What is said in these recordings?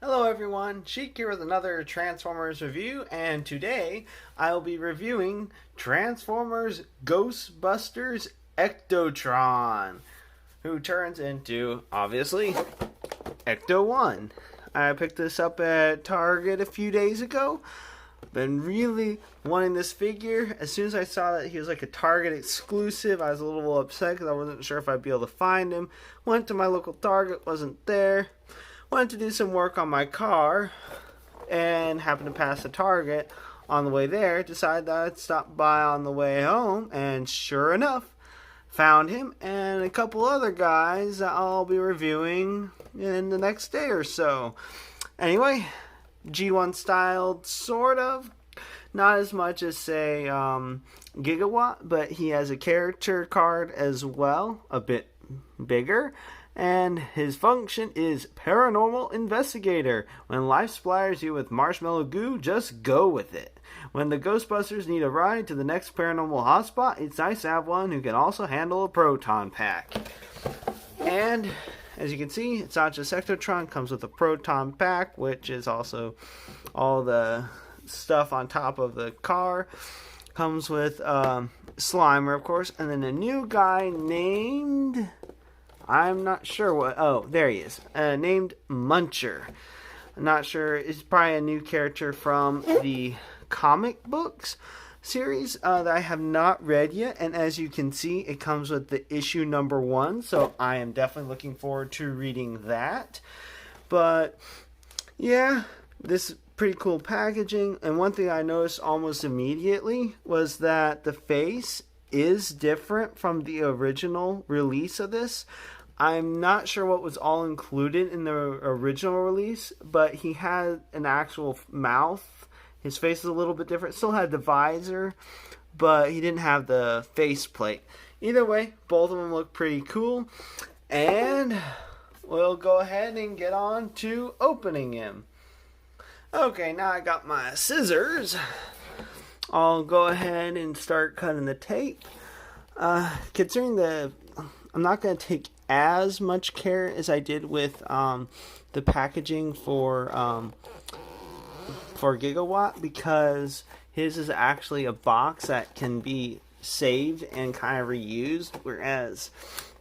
Hello everyone, Sheek here with another Transformers review, and today I'll be reviewing Transformers Ghostbusters Ectotron, who turns into, obviously, Ecto-1. I picked this up at Target a few days ago. Been really wanting this figure. As soon as I saw that he was like a Target exclusive, I was a little upset because I wasn't sure if I'd be able to find him. Went to my local Target, wasn't there. Wanted to do some work on my car and happened to pass a Target on the way there. Decided that I'd stop by on the way home, and sure enough, found him and a couple other guys that I'll be reviewing in the next day or so. Anyway, G1 styled, sort of. Not as much as, say, Gigawatt, but he has a character card as well, a bit bigger. And his function is Paranormal Investigator. When life splatters you with marshmallow goo, just go with it. When the Ghostbusters need a ride to the next paranormal hotspot, it's nice to have one who can also handle a proton pack. And as you can see, it's not just Ectotron, comes with a proton pack, which is also all the stuff on top of the car. Comes with Slimer, of course, and then a new guy named... I'm not sure what... Oh, there he is. Named Muncher. I'm not sure. It's probably a new character from the comic books series that I have not read yet. And as you can see, it comes with the issue number 1. So I am definitely looking forward to reading that. But, yeah, this is pretty cool packaging. And one thing I noticed almost immediately was that the face is different from the original release of this. I'm not sure what was all included in the original release, but he had an actual mouth. His face is a little bit different. Still had the visor, but he didn't have the faceplate. Either way, both of them look pretty cool. And we'll go ahead and get on to opening him. Okay, now I got my scissors. I'll go ahead and start cutting the tape. Considering I'm not going to take as much care as I did with the packaging for Gigawatt, because his is actually a box that can be saved and kind of reused, whereas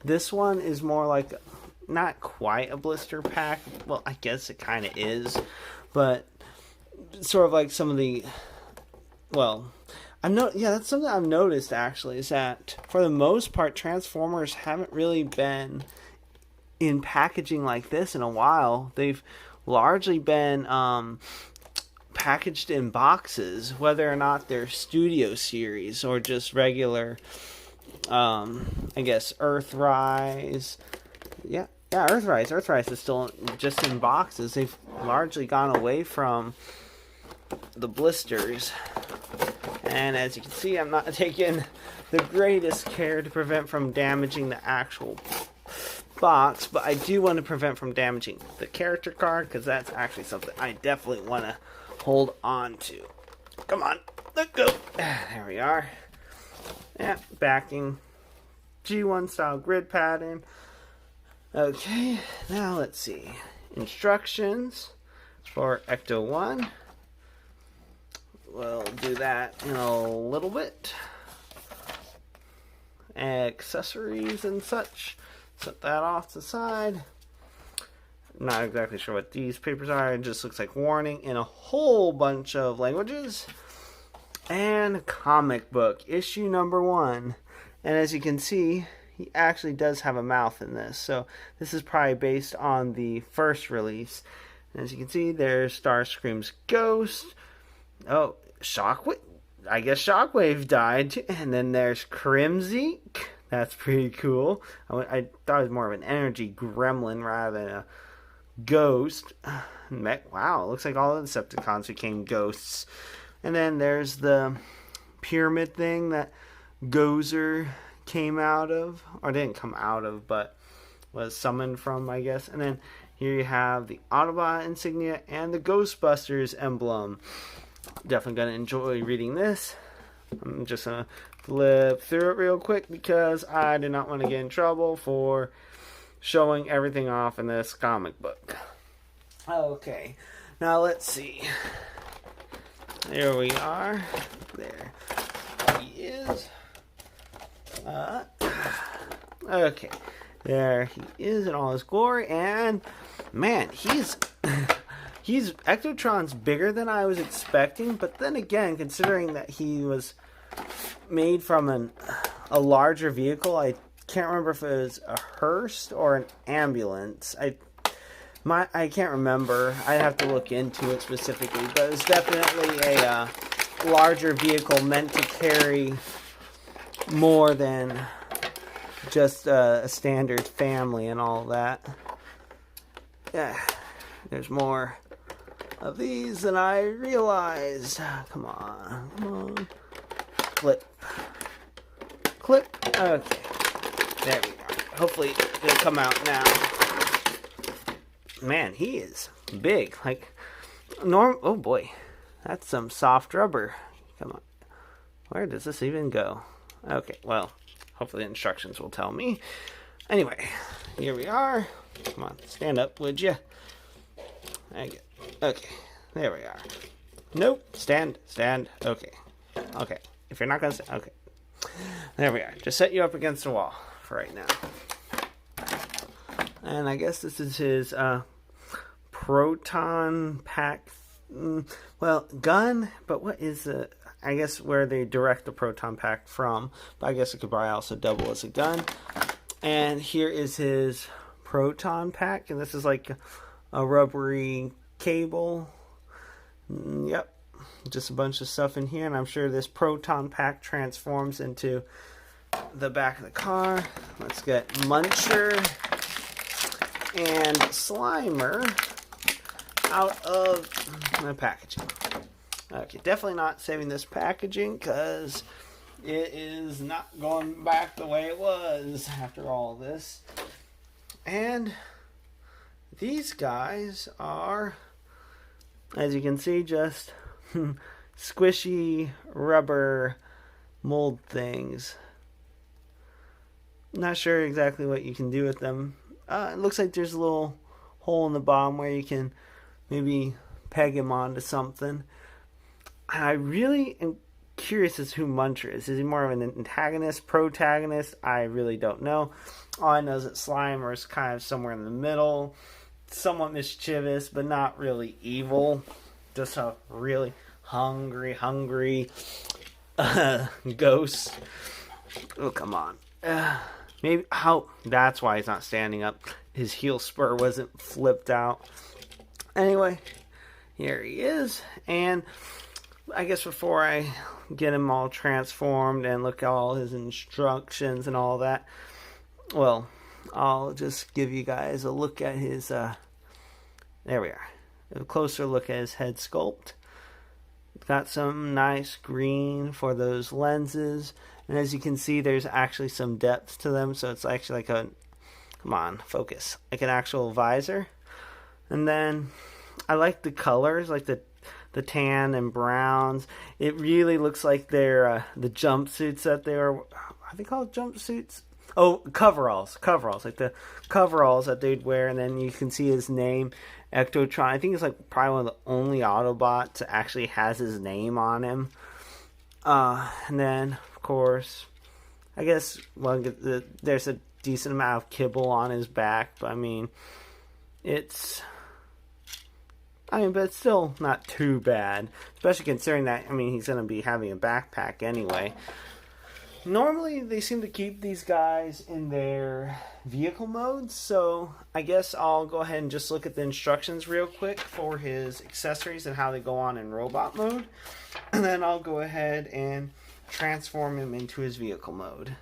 this one is more like not quite a blister pack. Well, I guess it kind of is, but sort of like some of the... Well, that's something I've noticed actually, is that for the most part, Transformers haven't really been in packaging like this in a while. They've largely been packaged in boxes, whether or not they're studio series or just regular, I guess, Earthrise. Yeah, Earthrise. Earthrise is still just in boxes. They've largely gone away from the blisters. And as you can see, I'm not taking the greatest care to prevent from damaging the actual box, but I do want to prevent from damaging the character card, because that's actually something I definitely want to hold on to. Come on, let's go. There we are. Yeah, backing. G1 style grid pattern. Okay, now let's see. Instructions for Ecto-1. We'll do that in a little bit. Accessories and such. Set that off to the side. Not exactly sure what these papers are. It just looks like warning in a whole bunch of languages. And comic book, issue number 1. And as you can see, he actually does have a mouth in this. So this is probably based on the first release. And as you can see, there's Starscream's ghost. Oh, Shockwave. I guess Shockwave died too. And then there's Crimzeek. That's pretty cool. I thought it was more of an energy gremlin rather than a ghost. Wow, it looks like all the Decepticons became ghosts. And then there's the pyramid thing that Gozer came out of. Or didn't come out of, but was summoned from, I guess. And then here you have the Autobot insignia and the Ghostbusters emblem. Definitely going to enjoy reading this. I'm just going to flip through it real quick because I do not want to get in trouble for showing everything off in this comic book. Okay, now let's see. There we are. There he is. Okay, there he is in all his glory, and man, he's Ectotron's bigger than I was expecting. But then again, considering that he was made from a larger vehicle, I can't remember if it was a hearse or an ambulance. I can't remember. I'd have to look into it specifically, but it's definitely a larger vehicle meant to carry more than just a standard family and all that. Yeah, there's more of these than I realized. Come on, come on. Clip. Clip. Okay. There we go. Hopefully it'll come out now. Man, he is big. Like, oh boy. That's some soft rubber. Come on. Where does this even go? Okay, well, hopefully the instructions will tell me. Anyway, here we are. Come on, stand up, would you? Okay, there we are. Nope, stand. Okay. If you're not gonna stand, okay. There we are. Just set you up against the wall for right now. And I guess this is his proton pack. Well, gun, but what is the? I guess where they direct the proton pack from. But I guess it could probably also double as a gun. And here is his proton pack, and this is like a rubbery cable. Yep, just a bunch of stuff in here, and I'm sure this proton pack transforms into the back of the car. Let's get Muncher and Slimer out of the packaging. Okay, definitely not saving this packaging because it is not going back the way it was after all this. And these guys are, as you can see, just squishy rubber mold things. Not sure exactly what you can do with them. It looks like there's a little hole in the bottom where you can maybe peg him onto something. I really am curious as to who Muncher is. Is he more of an antagonist, protagonist? I really don't know. All I know is that Slimer is kind of somewhere in the middle. Somewhat mischievous, but not really evil. Just a really hungry ghost. Oh, come on. Maybe, that's why he's not standing up. His heel spur wasn't flipped out. Anyway, here he is. And I guess before I get him all transformed and look at all his instructions and all that, well, I'll just give you guys a look at his, there we are. A closer look at his head sculpt. Got some nice green for those lenses. And as you can see, there's actually some depth to them. So it's actually like a, come on, focus. Like an actual visor. And then I like the colors, like the tan and browns. It really looks like they're the jumpsuits that they are they called jumpsuits? Oh, coveralls, like the coveralls that they'd wear. And then you can see his name, Ectotron. I think it's like probably one of the only Autobots that actually has his name on him. And then, of course, I guess, well, there's a decent amount of kibble on his back. But, I mean, but it's still not too bad. Especially considering that, he's going to be having a backpack anyway. Normally, they seem to keep these guys in their vehicle modes, so I guess I'll go ahead and just look at the instructions real quick for his accessories and how they go on in robot mode. And then I'll go ahead and transform him into his vehicle mode.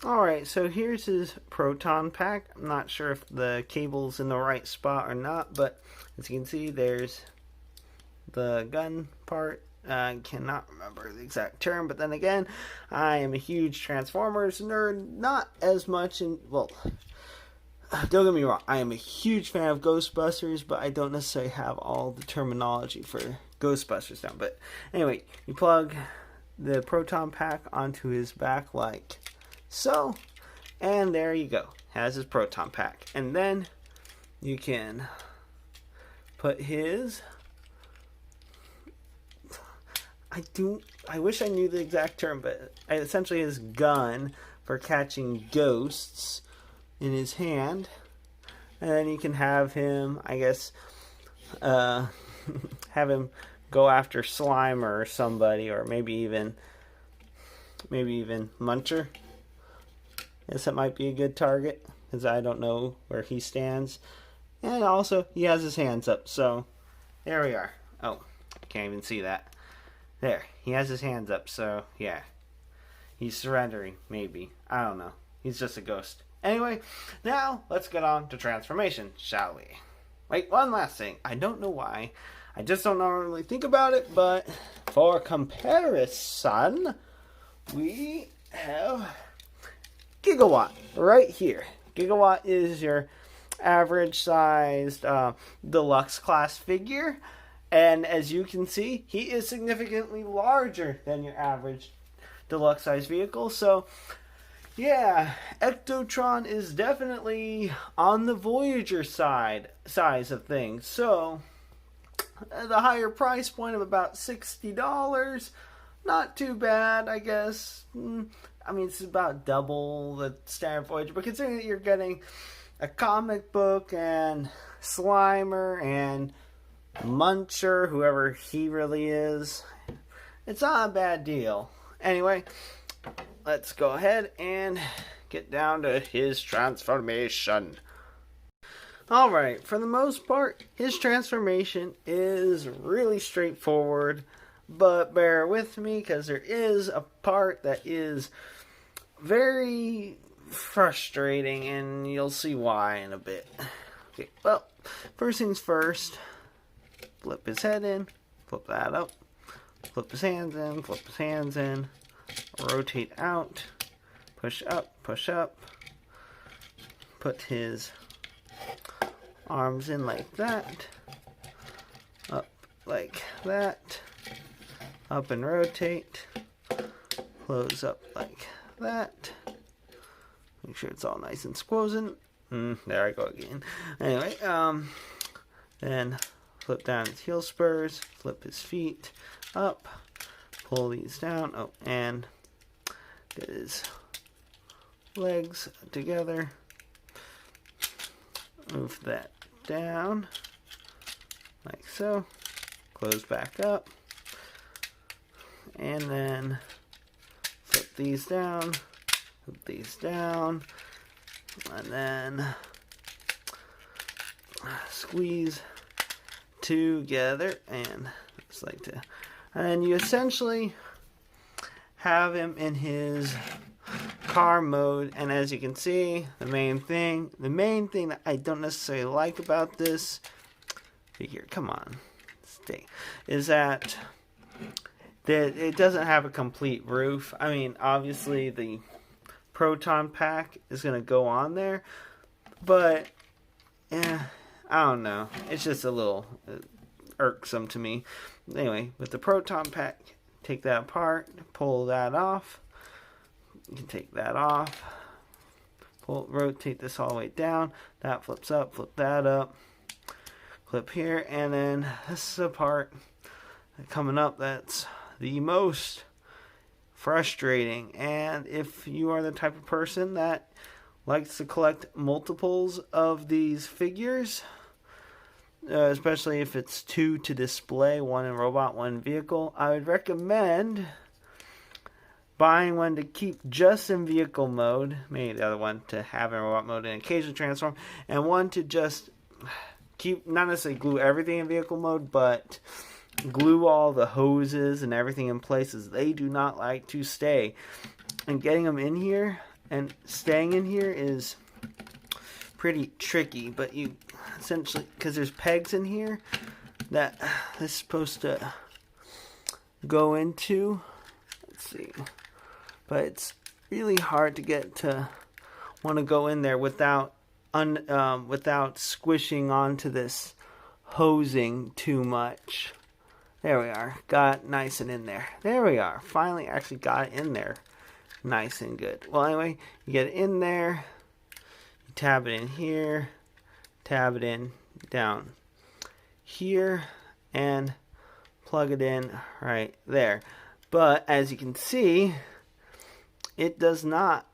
Alright, so here's his proton pack. I'm not sure if the cable's in the right spot or not, but as you can see, there's the gun part. I cannot remember the exact term, but then again, I am a huge Transformers nerd, not as much don't get me wrong, I am a huge fan of Ghostbusters, but I don't necessarily have all the terminology for Ghostbusters down. But anyway, you plug the proton pack onto his back like so, and there you go, has his proton pack. And then you can put his... I wish I knew the exact term, but essentially his gun for catching ghosts in his hand. And then you can have him, I guess, have him go after Slimer or somebody, or maybe even Muncher. Guess that might be a good target, because I don't know where he stands. And also, he has his hands up, so there we are. Oh, can't even see that. There, he has his hands up, so yeah. He's surrendering, maybe. I don't know. He's just a ghost. Anyway, now let's get on to transformation, shall we? Wait, one last thing. I don't know why. I just don't normally think about it, but for comparison, we have Gigawatt right here. Gigawatt is your average sized deluxe class figure. And as you can see, he is significantly larger than your average deluxe size vehicle. So, yeah, Ectotron is definitely on the Voyager size of things. So, the higher price point of about $60, not too bad, I guess. I mean, it's about double the standard Voyager, but considering that you're getting a comic book and Slimer and Muncher, whoever he really is, it's not a bad deal. Anyway, let's go ahead and get down to his transformation. Alright, for the most part, his transformation is really straightforward, but bear with me because there is a part that is very frustrating, and you'll see why in a bit. Okay, well, first things first. Flip his head in, flip that up, flip his hands in, flip his hands in, rotate out, push up, put his arms in like that, up like that, up and rotate, close up like that, make sure it's all nice and squozen. There I go again. Anyway, then flip down his heel spurs, flip his feet up, pull these down, oh, and get his legs together, move that down, like so, close back up, and then flip these down, and then squeeze together, and just like to, and you essentially have him in his car mode. And as you can see, the main thing that I don't necessarily like about this figure, come on, stay, is that it doesn't have a complete roof. I mean, obviously the proton pack is going to go on there, but yeah, I don't know. It's just a little irksome to me. Anyway, with the proton pack, take that apart, pull that off. You can take that off. Rotate this all the way down. That flips up, flip that up. Clip here, and then this is the part coming up that's the most frustrating. And if you are the type of person that likes to collect multiples of these figures, especially if it's two to display, one in robot, one in vehicle, I would recommend buying one to keep just in vehicle mode, maybe the other one to have in robot mode and occasionally transform, and one to just keep, not necessarily glue everything in vehicle mode, but glue all the hoses and everything in places they do not like to stay. And getting them in here and staying in here is pretty tricky, but you essentially, because there's pegs in here that this is supposed to go into, let's see, but it's really hard to get to want to go in there without squishing onto this hosing too much. There we are, got it nice and in there. There we are, finally actually got it in there nice and good. Well, anyway, you get it in there, you tab it in here, tab it in down here and plug it in right there. But as you can see, it does not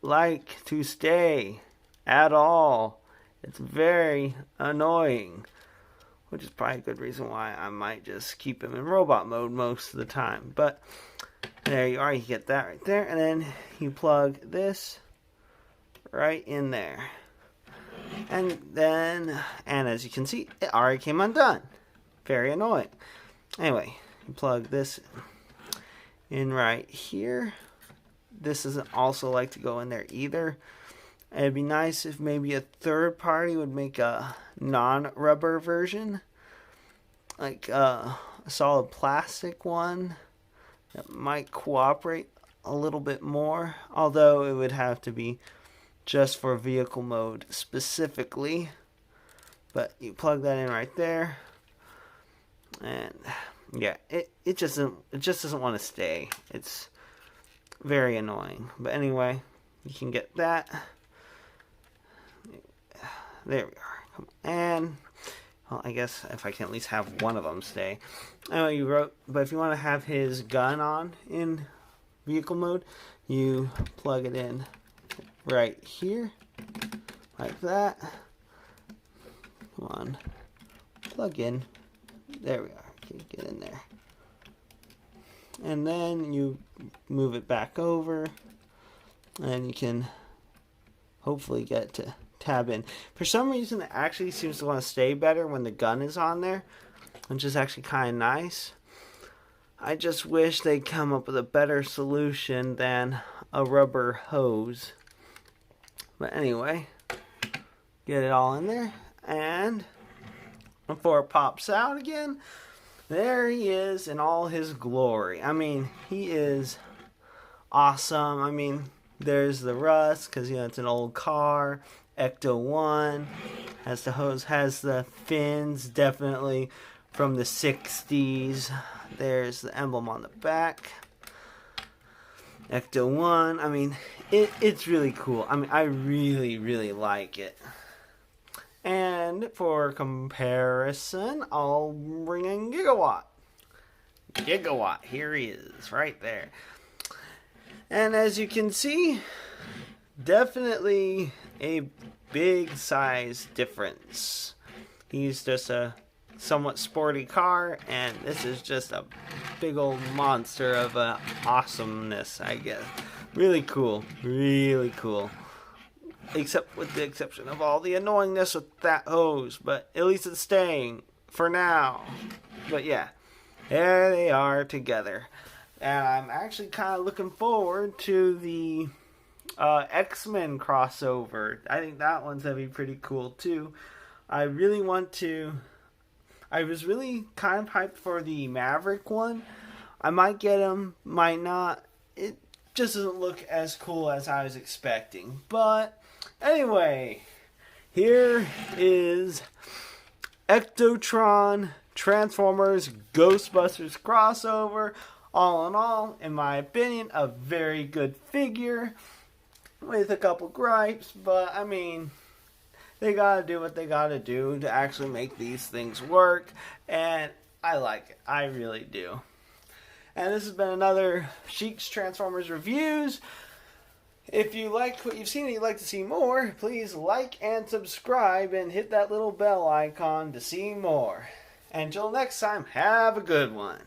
like to stay at all. It's very annoying, which is probably a good reason why I might just keep him in robot mode most of the time. But there you are, you get that right there, and then you plug this right in there. And as you can see, it already came undone. Very annoying. Anyway, you plug this in right here. This doesn't also like to go in there either. It'd be nice if maybe a third party would make a non-rubber version, like a solid plastic one that might cooperate a little bit more, although it would have to be just for vehicle mode specifically. But you plug that in right there, and yeah, it just doesn't want to stay. It's very annoying. But anyway, you can get that. There we are. Come on. And well, I guess if I can at least have one of them stay. Anyway, but if you want to have his gun on in vehicle mode, you plug it in right here, like that. Come on, plug in. There we are. Okay, get in there. And then you move it back over, and you can hopefully get to tab in. For some reason, it actually seems to want to stay better when the gun is on there, which is actually kind of nice. I just wish they'd come up with a better solution than a rubber hose. But anyway, get it all in there, and before it pops out again, there he is in all his glory. I mean, he is awesome. I mean, there's the rust, because, you know, it's an old car. Ecto-1 has the hose, has the fins, definitely from the 60s. There's the emblem on the back. Ecto-1, I mean, it's really cool. I mean, I really, really like it. And for comparison, I'll bring in Gigawatt. Gigawatt, here he is, right there. And as you can see, definitely a big size difference. He's just a somewhat sporty car, and this is just a big old monster of awesomeness, I guess. Really cool, really cool. Except with the exception of all the annoyingness with that hose, but at least it's staying for now. But yeah, there they are together. And I'm actually kind of looking forward to the X-Men crossover. I think that one's going to be pretty cool too. I was really kind of hyped for the Maverick one. I might get him, might not. It just doesn't look as cool as I was expecting. But anyway, here is Ectotron Transformers Ghostbusters crossover. All in all, in my opinion, a very good figure with a couple gripes, but I mean, they gotta do what they gotta do to actually make these things work, and I like it. I really do. And this has been another Sheek's Transformers Reviews. If you like what you've seen and you'd like to see more, please like and subscribe and hit that little bell icon to see more. Until next time, have a good one.